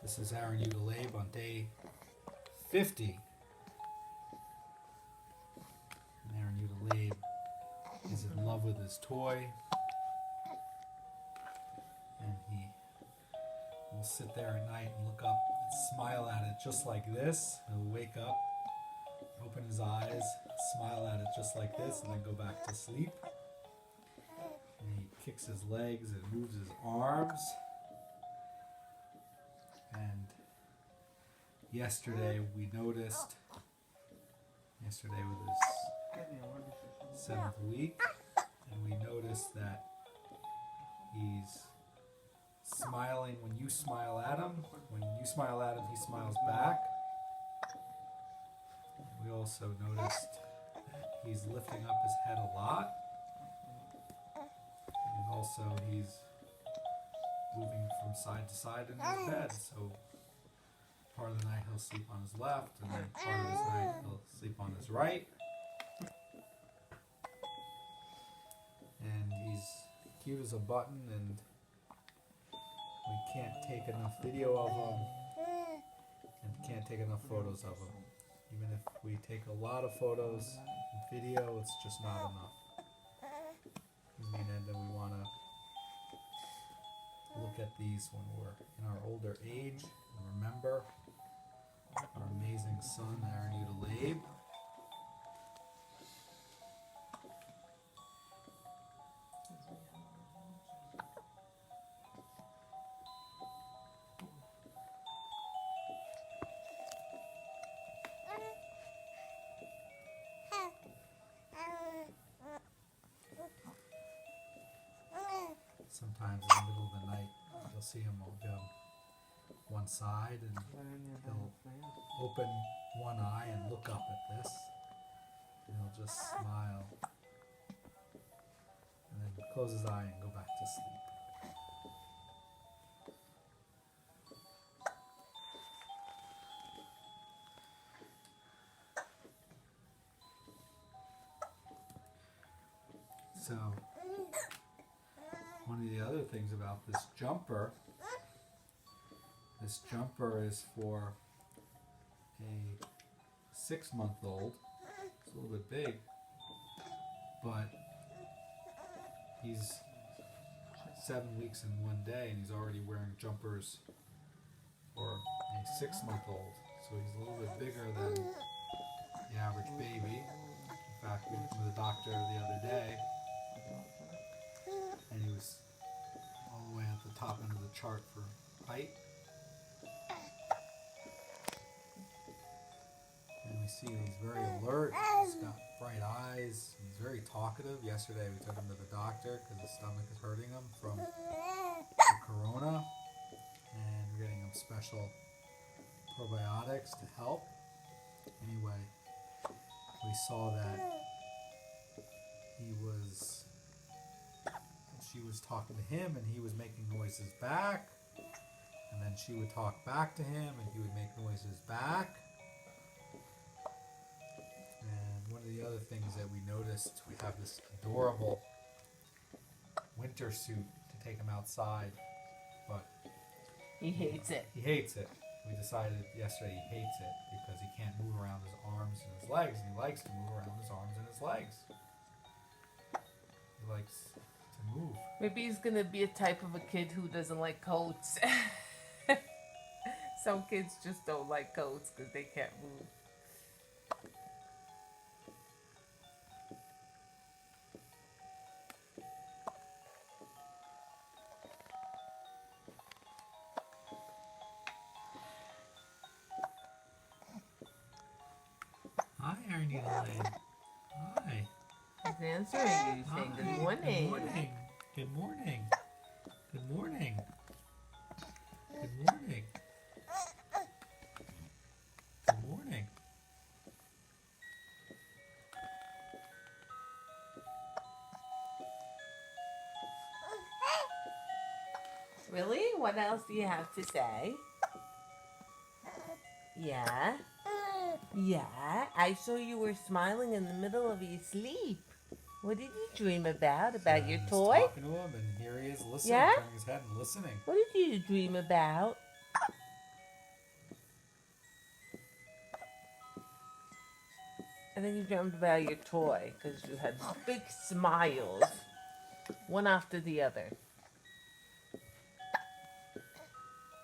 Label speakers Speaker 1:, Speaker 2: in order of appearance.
Speaker 1: This is Aaron Udalabe on day 50. And Aaron Udalabe is in love with his toy. And he will sit there at night and look up and smile at it just like this. He'll wake up, open his eyes, smile at it just like this, and then go back to sleep. And he kicks his legs and moves his arms. And yesterday we noticed, yesterday was his 7th week, and we noticed that he's smiling when you smile at him. When you smile at him, he smiles back. We also noticed he's lifting up his head a lot. And also he's moving from side to side in his bed. So part of the night he'll sleep on his left, and then part of his night he'll sleep on his right. And he's cute as a button, and we can't take enough video of him, and can't take enough photos of him. Even if we take a lot of photos and video, it's just not enough. I mean, and then we want to look at these when we're in our older age and remember our amazing son, Aaron Udalabe. Sometimes in the middle of the night, you'll see him go one side, and he'll open one eye and look up at this, and he'll just smile, and then close his eye and go back to sleep. So, one of the other things about this jumper is for a 6-month-old. It's a little bit big, but he's 7 weeks in one day, and he's already wearing jumpers for a 6-month-old. So he's a little bit bigger than the average baby. In fact, we went to the doctor the other day, and he was all the way at the top end of the chart for height. And we see he's very alert, he's got bright eyes, he's very talkative. Yesterday we took him to the doctor because his stomach is hurting him from the corona, and we're getting him special probiotics to help. Anyway, we saw that she was talking to him, and he was making noises back, and then she would talk back to him, and he would make noises back. And one of the other things that we noticed, we have this adorable winter suit to take him outside, but
Speaker 2: he hates it.
Speaker 1: He hates it. We decided yesterday he hates it because he can't move around his arms and his legs, and he likes to move around his arms and his legs. He likes to move.
Speaker 2: Maybe he's gonna be a type of a kid who doesn't like coats. Some kids just don't like coats because they can't move.
Speaker 1: Hi, Aaron Udalabe. Hi.
Speaker 2: He's answering you, saying good morning.
Speaker 1: Good morning. Good morning. Good morning. Good morning. Good morning.
Speaker 2: Really? What else do you have to say? Yeah? Yeah? I saw you were smiling in the middle of your sleep. What did you dream about? About your toy?
Speaker 1: Talking to him, and here he is listening,
Speaker 2: Yeah?
Speaker 1: turning his head and listening.
Speaker 2: What did you dream about? I think you dreamt about your toy because you had big smiles, one after the other.